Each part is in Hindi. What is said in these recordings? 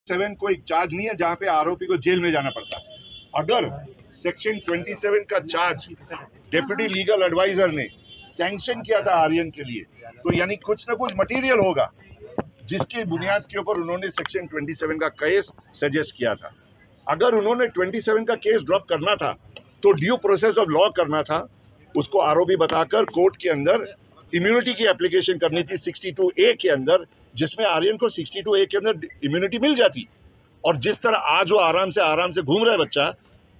7 कोई चार्ज नहीं है जहां पे आरोपी को जेल में जाना पड़ता। अगर सेक्शन 27 का चार्ज डेप्यूटी लीगल एडवाइजर ने सैंक्शन किया था आर्यन के लिए, तो यानी कुछ ना कुछ मटेरियल होगा जिसकी बुनियाद के ऊपर उन्होंने सेक्शन 27 का केस सजेस्ट किया था। अगर उन्होंने 27 का केस ड्रॉप करना था तो ड्यू प्रोसेस ऑफ लॉ करना था, उसको आरोपी बताकर कोर्ट के अंदर इम्यूनिटी की एप्लीकेशन करनी थी 62A के अंदर, जिसमें आर्यन को 62A के अंदर इम्यूनिटी मिल जाती। और जिस तरह आज वो आराम से घूम रहा है बच्चा,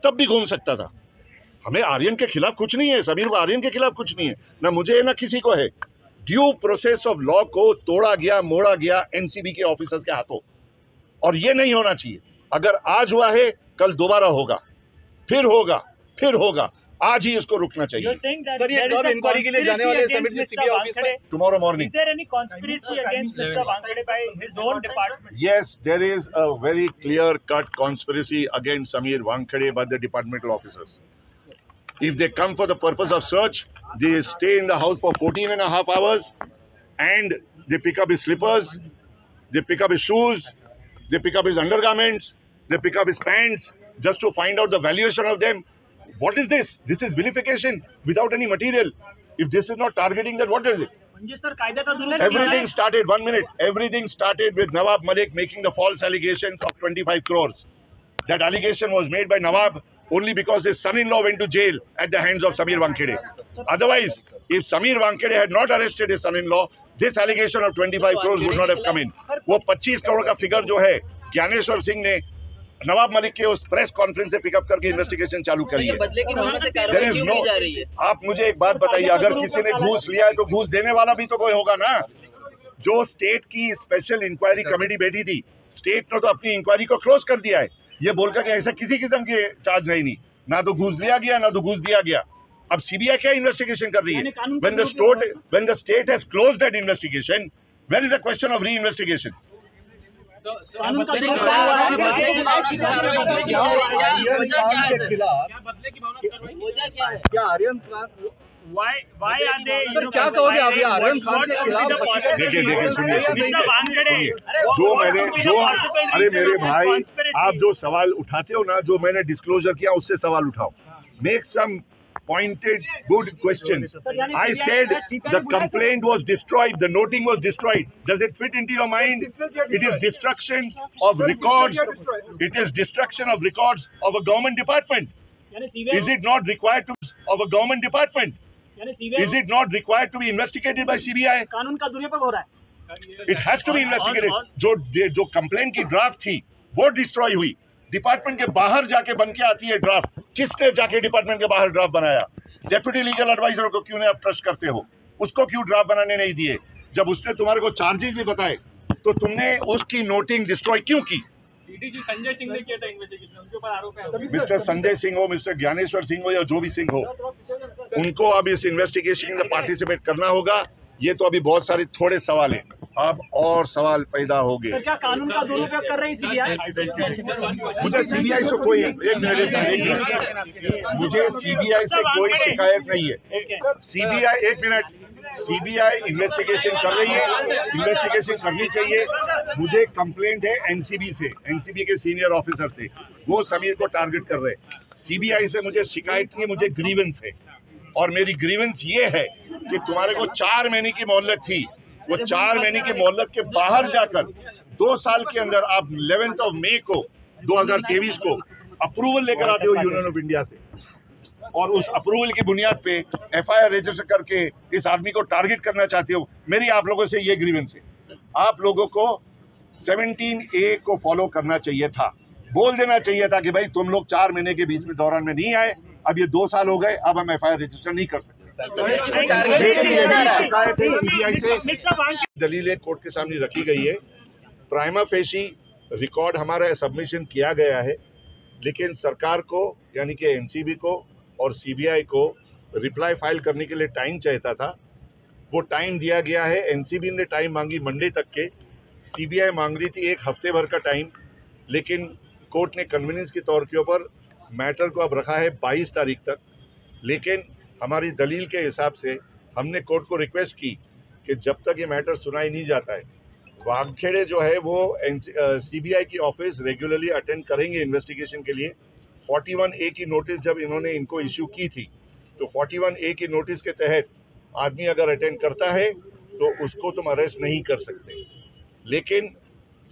तब भी घूम सकता था। हमें आर्यन के खिलाफ कुछ नहीं है, समीर आर्यन के खिलाफ कुछ नहीं है, ना मुझे ना किसी को है। ड्यू प्रोसेस ऑफ लॉ को तोड़ा गया, मोड़ा गया एनसीबी के ऑफिसर्स के हाथों, और ये नहीं होना चाहिए। अगर आज हुआ है, कल दोबारा होगा, फिर होगा, फिर होगा। आज ही इसको रुकना चाहिए। सर, ये कब इंक्वायरी के लिए जाने वाले हैं समिट सीबीआई ऑफिस में? Tomorrow morning. Is there any conspiracy against Mr. Wankhede by his own department? Yes, there is a very clear-cut conspiracy against Samir Wankhede by the departmental officers. If they come for the purpose of search, they stay in the house for 14.5 hours and they pick up his slippers, they pick up his shoes, they pick up his undergarments, they pick up his pants just to find out the valuation of them. What is this? This is vilification without any material. If this is not targeting, then what is it? Everything started, 1 minute, everything started with Nawab Malik making the false allegations of 25 crores. That allegation was made by Nawab only because his son-in-law went to jail at the hands of Samir Wankhede. Otherwise, if Samir Wankhede had not arrested his son-in-law, this allegation of 25 crores would not have come in. वो 25 करोड़ का फिगर जो है, ज्ञानेश्वर सिंह ने नवाब मलिक के उस प्रेस कॉन्फ्रेंस से पिकअप करके इन्वेस्टिगेशन चालू करी है। आप मुझे एक बात बताइए, अगर किसी ने घूस लिया है तो घूस देने वाला भी तो कोई होगा ना। जो स्टेट की स्पेशल इंक्वायरी कमेटी बैठी थी, स्टेट ने तो अपनी इंक्वायरी को क्लोज कर दिया है, ये बोलकर कि ऐसा किसी किस्म के चार्ज नहीं, ना तो घूस लिया गया ना तो घूस दिया गया। अब सीबीआई क्या इन्वेस्टिगेशन कर रही है? When the state has closed that investigation, where is the question of re-investigation? क्या Aryan Khan why are they? क्या कहोगे आप आर्यन खान के खिलाफ? देखिए सुनिए, अरे मेरे भाई, आप जो सवाल उठाते हो ना, जो मैंने डिस्क्लोजर किया उससे सवाल उठाओ। Make some pointed good question. I said the complaint was destroyed, the noting was destroyed. Does it fit into your mind? It is destruction of records. It is destruction of records of a government department. Is it not required to of a government department? Is it not required to be investigated by CBI? कानून का दुरुपयोग हो रहा है। It has to be investigated. जो कंप्लेंट की ड्राफ्ट थी वो डिस्ट्रॉय हुई, डिपार्टमेंट के बाहर जाके बन के आती है ड्राफ्ट। किसने जाके डिपार्टमेंट के बाहर ड्राफ्ट बनाया? डेप्यूटी लीगल एडवाइजर को क्यों नहीं आप ट्रस्ट करते हो? उसको क्यों ड्राफ्ट बनाने नहीं दिए? जब उसने तुम्हारे को चार्जेस भी बताए तो तुमने उसकी नोटिंग डिस्ट्रॉय क्यों की? डीडीजी संजय सिंह ने किया था इन्वेस्टिगेशन, उनके ऊपर आरोप है। मिस्टर संजय सिंह हो, मिस्टर ज्ञानेश्वर सिंह हो या जो भी सिंह हो, उनको अब इस इन्वेस्टिगेशन में पार्टिसिपेट करना होगा। ये तो अभी बहुत सारे थोड़े सवाल हैं, अब और सवाल पैदा हो गए। क्या कानून का दुरुपयोग कर रही सीबीआई? मुझे सीबीआई से कोई मुझे सीबीआई से कोई शिकायत नहीं है। सीबीआई इन्वेस्टिगेशन कर रही है, इन्वेस्टिगेशन करनी चाहिए। मुझे कंप्लेंट है एनसीबी से, एनसीबी के सीनियर ऑफिसर से, वो समीर को टारगेट कर रहे हैं। सीबीआई से मुझे शिकायत नहीं है, मुझे ग्रीवेंस है। और मेरी ग्रीवेंस ये है कि तुम्हारे को 4 महीने की मोहलत थी, वो 4 महीने की मोहलत के बाहर जाकर 2 साल के अंदर आप 11 मई को 2023 को अप्रूवल लेकर आते हो यूनियन ऑफ इंडिया से, और उस अप्रूवल की बुनियाद पे एफआईआर रजिस्टर करके इस आदमी को टारगेट करना चाहते हो। मेरी आप लोगों से ये ग्रीवेंस है, आप लोगों को 17A को फॉलो करना चाहिए था, बोल देना चाहिए था कि भाई तुम लोग 4 महीने के बीच में दौरान में नहीं आए, अब ये 2 साल हो गए, अब हम एफआईआर रजिस्टर नहीं कर सकते। शिकायत है सीबीआई से, दलीलें कोर्ट के सामने रखी गई है। प्राइमा फेसी रिकॉर्ड हमारा सबमिशन किया गया है, लेकिन सरकार को यानी कि एनसीबी को और सीबीआई को रिप्लाई फाइल करने के लिए टाइम चाहता था, वो टाइम दिया गया है। एनसीबी ने टाइम मांगी मंडे तक के, सीबीआई मांग रही थी 1 हफ्ते भर का टाइम, लेकिन कोर्ट ने कन्वीनियंस के तौर के ऊपर मैटर को अब रखा है 22 तारीख तक। लेकिन हमारी दलील के हिसाब से हमने कोर्ट को रिक्वेस्ट की कि जब तक ये मैटर सुनाई नहीं जाता है वानखेड़े जो है वो सीबीआई की ऑफिस रेगुलरली अटेंड करेंगे इन्वेस्टिगेशन के लिए। 41A की नोटिस जब इन्होंने इनको इश्यू की थी, तो 41A की नोटिस के तहत आदमी अगर अटेंड करता है तो उसको तुम अरेस्ट नहीं कर सकते। लेकिन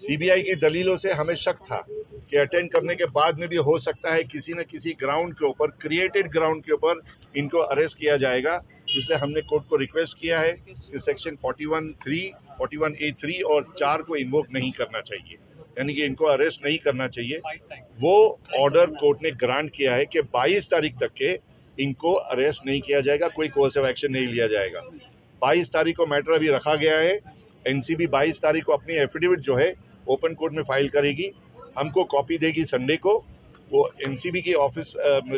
सीबीआई की दलीलों से हमें शक था कि अटेंड करने के बाद में भी हो सकता है किसी न किसी ग्राउंड के ऊपर, क्रिएटेड ग्राउंड के ऊपर इनको अरेस्ट किया जाएगा। इसलिए हमने कोर्ट को रिक्वेस्ट किया है कि सेक्शन 41A3 और 4 को इन्वोक नहीं करना चाहिए, यानी कि इनको अरेस्ट नहीं करना चाहिए। वो ऑर्डर कोर्ट ने ग्रांट किया है कि 22 तारीख तक के इनको अरेस्ट नहीं किया जाएगा, कोई कोर्सिव एक्शन नहीं लिया जाएगा। 22 तारीख को मैटर अभी रखा गया है। एनसीबी 22 तारीख को अपनी एफिडेविट जो है ओपन कोर्ट में फाइल करेगी, हमको कॉपी देगी संडे को। वो एनसीबी की ऑफिस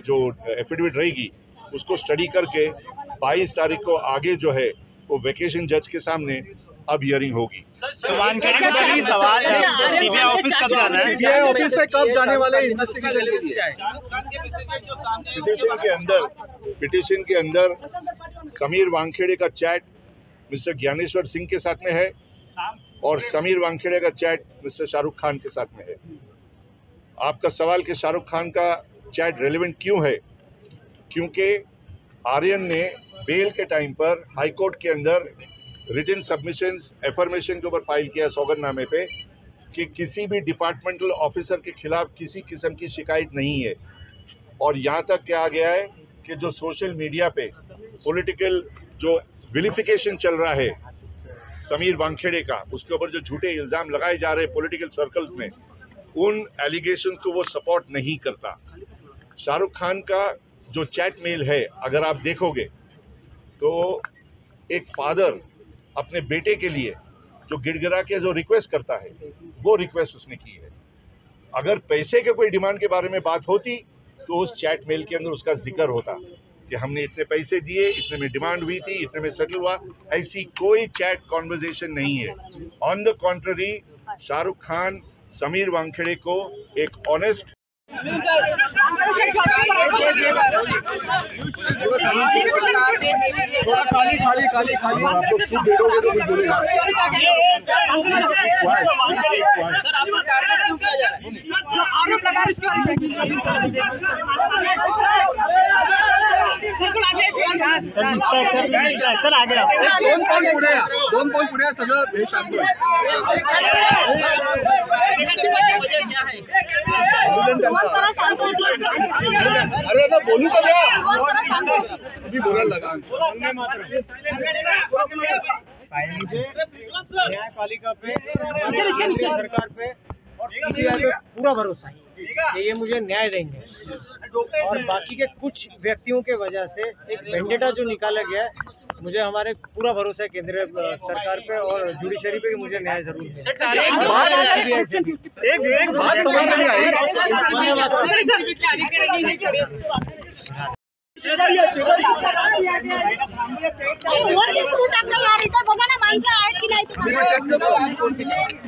जो एफिडेविट रहेगी उसको स्टडी करके 22 तारीख को आगे जो है वो वेकेशन जज के सामने अब हियरिंग होगी। वानखेड़े के बारे में सवाल है, सीबीआई ऑफिस कब जाना है? सीबीआई ऑफिस से कब जाने वाले इन्वेस्टिगेशन के लिए? पिटीशन के अंदर समीर वानखेड़े का चैट मिस्टर ज्ञानेश्वर सिंह के साथ में है और समीर वानखेड़े का चैट मिस्टर शाहरुख खान के साथ में है। आपका सवाल कि शाहरुख खान का चैट रेलेवेंट क्यों है, क्योंकि आर्यन ने बेल के टाइम पर हाई कोर्ट के अंदर रिटन सबमिशंस एफर्मेशन के ऊपर फाइल किया सौगंधनामे पे कि किसी भी डिपार्टमेंटल ऑफिसर के खिलाफ किसी किस्म की शिकायत नहीं है। और यहाँ तक क्या गया है कि जो सोशल मीडिया पे पॉलिटिकल जो विलिफिकेशन चल रहा है समीर वानखेड़े का, उसके ऊपर जो झूठे इल्जाम लगाए जा रहे हैं पॉलिटिकल सर्कल्स में, उन एलिगेशन को वो सपोर्ट नहीं करता। शाहरुख खान का जो चैट मेल है अगर आप देखोगे तो एक फादर अपने बेटे के लिए जो गिड़गिड़ा के जो रिक्वेस्ट करता है वो रिक्वेस्ट उसने की है। अगर पैसे के कोई डिमांड के बारे में बात होती तो उस चैट मेल के अंदर उसका जिक्र होता कि हमने इतने पैसे दिए, इतने में डिमांड हुई थी, इतने में सेटल हुआ। ऐसी कोई चैट कॉन्वर्जेशन नहीं है। On the contrary, Shahrukh Khan Sameer Wankhede को एक ऑनेस्ट खाली आप लोग खुद देखोगे तो कुछ बोलेगा। सर आ गया 2 पॉइंट पुढे सगळं हे शांत अरे ना बोलू तो अभी बोलायला लगा न्यायपालिका पे, सरकार पे और सीबीआई पे पूरा भरोसा है कि ये मुझे न्याय देंगे। और बाकी के कुछ व्यक्तियों के वजह से एक वेंडेटा जो निकाला गया है, मुझे हमारे पूरा भरोसा है केंद्रीय सरकार पे और जुडिशरी पे कि मुझे न्याय जरूर मिलेगा। एक बात समझ में नहीं आई।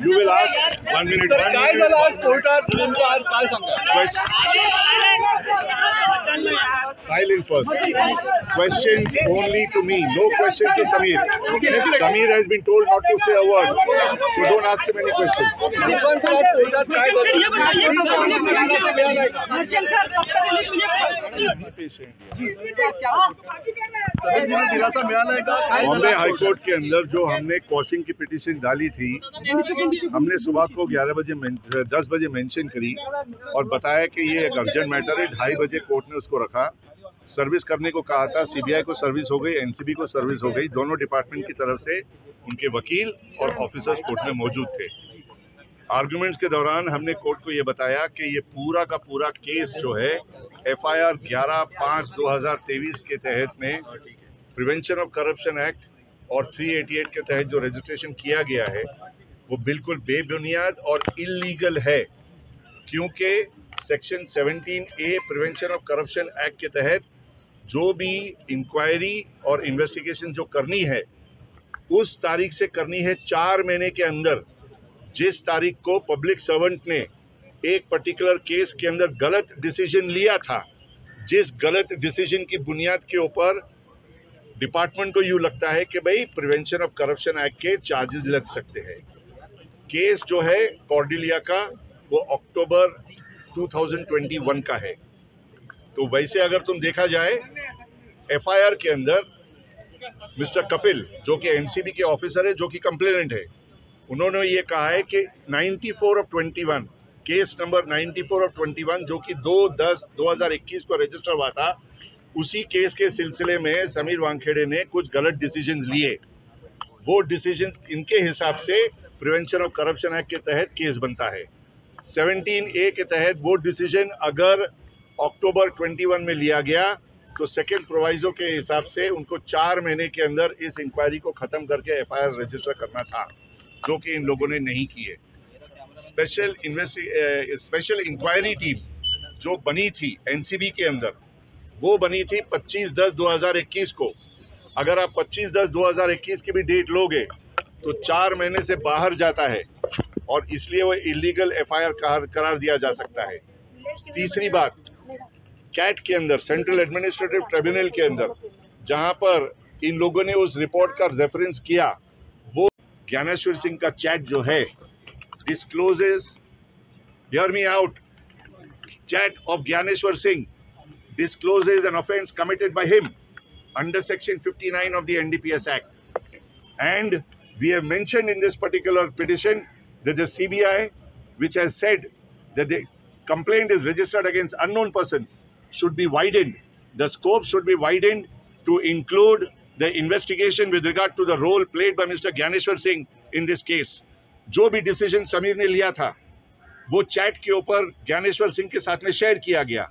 You will ask 1 minute. काय झालं आज कोर्टात नेमकं आज काय सांगा? Silence first. Questions only to me. No questions to Sameer. Sameer has been told not to say a word. So don't ask him any questions. कोर्टात काय दिलासा मिळाला आहे का? बॉम्बे हाईकोर्ट के अंदर जो हमने कॉशिंग की पिटीशन डाली थी, हमने सुबह को 10 बजे मेंशन करी और बताया कि ये एक अर्जेंट मैटर है। 2:30 बजे कोर्ट ने उसको रखा, सर्विस करने को कहा था। सीबीआई को सर्विस हो गई, एनसीबी को सर्विस हो गई। दोनों डिपार्टमेंट की तरफ से उनके वकील और ऑफिसर्स कोर्ट में मौजूद थे। आर्गुमेंट्स के दौरान हमने कोर्ट को ये बताया कि ये पूरा का पूरा केस जो है FIR 11/5/2023 के तहत में प्रिवेंशन ऑफ करप्शन एक्ट और 388 के तहत जो रजिस्ट्रेशन किया गया है वो बिल्कुल बेबुनियाद और इल्लीगल है, क्योंकि section 17A prevention of corruption act के तहत जो भी इंक्वायरी और इन्वेस्टिगेशन जो करनी है उस तारीख से करनी है 4 महीने के अंदर। जिस तारीख को पब्लिक सर्वेंट ने एक पर्टिकुलर केस के अंदर गलत डिसीजन लिया था, जिस गलत डिसीजन की बुनियाद के ऊपर डिपार्टमेंट को यूँ लगता है कि भाई प्रिवेंशन ऑफ करप्शन एक्ट के चार्जेस लग सकते हैं, केस जो है कॉर्डिलिया का वो अक्टूबर 2021 का है। तो वैसे अगर तुम देखा जाए एफआईआर के अंदर मिस्टर कपिल जो कि एनसीबी के ऑफिसर है, जो कि कंप्लेनेंट है, उन्होंने ये कहा है कि 94/21 केस नंबर 94/21 जो कि 2/10/2021 को रजिस्टर हुआ था, उसी केस के सिलसिले में समीर वानखेड़े ने कुछ गलत डिसीजंस लिए। वो डिसीजंस इनके हिसाब से प्रिवेंशन ऑफ करप्शन एक्ट के तहत केस बनता है। 17A के तहत वो डिसीजन अगर अक्टूबर 21 में लिया गया तो सेकेंड प्रोवाइजो के हिसाब से उनको 4 महीने के अंदर इस इंक्वायरी को खत्म करके एफआईआर रजिस्टर करना था, जो कि इन लोगों ने नहीं किए। स्पेशल इंक्वायरी टीम जो बनी थी एनसीबी के अंदर, वो बनी थी 25/10/2021 को। अगर आप 25/10/2021 की भी डेट लोगे तो 4 महीने से बाहर जाता है और इसलिए वो इलीगल एफआईआर करार दिया जा सकता है। तीसरी बात, कैट के अंदर, सेंट्रल एडमिनिस्ट्रेटिव ट्रिब्यूनल के अंदर, जहां पर इन लोगों ने उस रिपोर्ट का रेफरेंस किया, वो ज्ञानेश्वर सिंह का चैट जो है discloses, hear me out, chat off Dnyaneshwar Singh discloses an offence committed by him under section 59 of the NDPS Act. And we have mentioned in this particular petition that the CBI, which has said that the complaint is registered against unknown persons, should be widened. The scope should be widened to include the investigation with regard to the role played by Mr. Gyaneshwar Singh in this case. जो भी डिसीजन समीर ने लिया था वो चैट के ऊपर ज्ञानेश्वर सिंह के साथ में शेयर किया गया।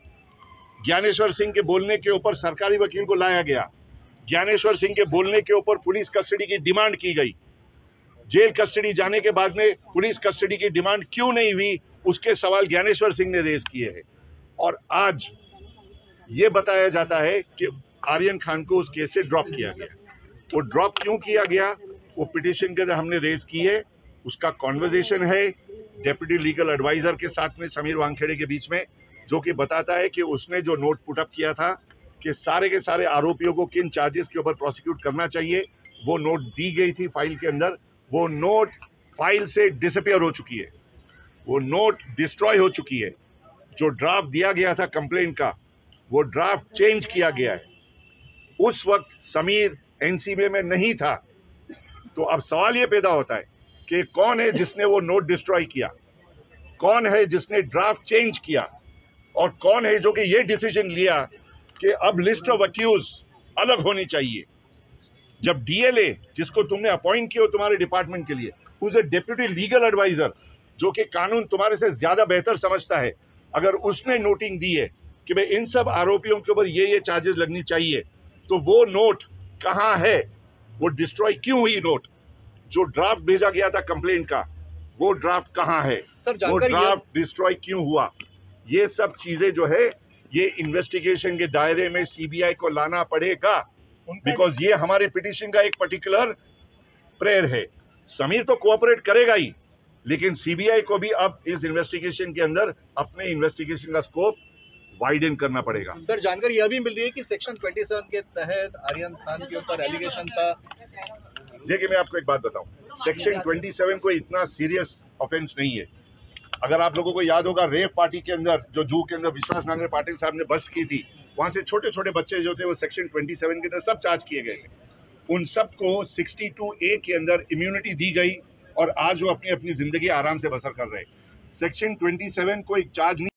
ज्ञानेश्वर सिंह के बोलने के ऊपर सरकारी वकील को लाया गया। ज्ञानेश्वर सिंह के बोलने के ऊपर पुलिस कस्टडी की डिमांड की गई। जेल कस्टडी जाने के बाद में पुलिस कस्टडी की डिमांड क्यों नहीं हुई, उसके सवाल ज्ञानेश्वर सिंह ने रेज किए हैं। और आज ये बताया जाता है कि आर्यन खान को उस केस से ड्रॉप किया गया। वो ड्रॉप क्यों किया गया, वो पिटीशन के अंदर हमने रेज की है। उसका कॉन्वर्जेशन है डेप्यूटी लीगल एडवाइजर के साथ में समीर वानखेड़े के बीच में, जो कि बताता है कि उसने जो नोट पुटअप किया था कि सारे के सारे आरोपियों को किन चार्जेस के ऊपर प्रोसिक्यूट करना चाहिए, वो नोट दी गई थी फाइल के अंदर। वो नोट फाइल से डिसअपियर हो चुकी है, वो नोट डिस्ट्रॉय हो चुकी है। जो ड्राफ्ट दिया गया था कंप्लेंट का, वो ड्राफ्ट चेंज किया गया है। उस वक्त समीर एनसीबी में नहीं था। तो अब सवाल ये पैदा होता है कि कौन है जिसने वो नोट डिस्ट्रॉय किया, कौन है जिसने ड्राफ्ट चेंज किया, और कौन है जो कि ये डिसीजन लिया कि अब लिस्ट ऑफ अक्यूज अलग होनी चाहिए। जब डीएलए, जिसको तुमने अपॉइंट किया तुम्हारे डिपार्टमेंट के लिए, उसे डेप्यूटी लीगल एडवाइजर जो कि कानून तुम्हारे से ज्यादा बेहतर समझता है, अगर उसने नोटिंग दी है कि भाई इन सब आरोपियों के ऊपर ये चार्जेस लगनी चाहिए, तो वो नोट कहाँ है, वो डिस्ट्रॉय क्यों हुई नोट? जो ड्राफ्ट भेजा गया था कंप्लेंट का, वो ड्राफ्ट कहाँ है, वो ड्राफ्ट डिस्ट्रॉय क्यों हुआ? ये सब चीजें जो है ये इन्वेस्टिगेशन के दायरे में सीबीआई को लाना पड़ेगा, बिकॉज ये हमारे पिटीशन का एक पर्टिकुलर प्रेयर है। समीर तो कोऑपरेट करेगा ही, लेकिन सीबीआई को भी अब इस इन्वेस्टिगेशन के अंदर अपने इन्वेस्टिगेशन का स्कोप वाइडन करना पड़ेगा। सर, जानकारी यह भी मिल रही है कि सेक्शन 27 के तहत आर्यन खान के ऊपर एलिगेशन था। देखिए, मैं आपको एक बात बताऊं, सेक्शन 27 कोई इतना सीरियस ऑफेंस नहीं है। अगर आप लोगों को याद होगा, रेप पार्टी के अंदर जो जू के अंदर विश्वास नांगरे पाटिल साहब ने बस्ट की थी, वहां से छोटे छोटे बच्चे जो थे वो सेक्शन 27 के अंदर सब चार्ज किए गए थे। उन सबको 62A के अंदर इम्यूनिटी दी गई और आज वो अपनी अपनी जिंदगी आराम से बसर कर रहे हैं। सेक्शन 27 कोई चार्ज नहीं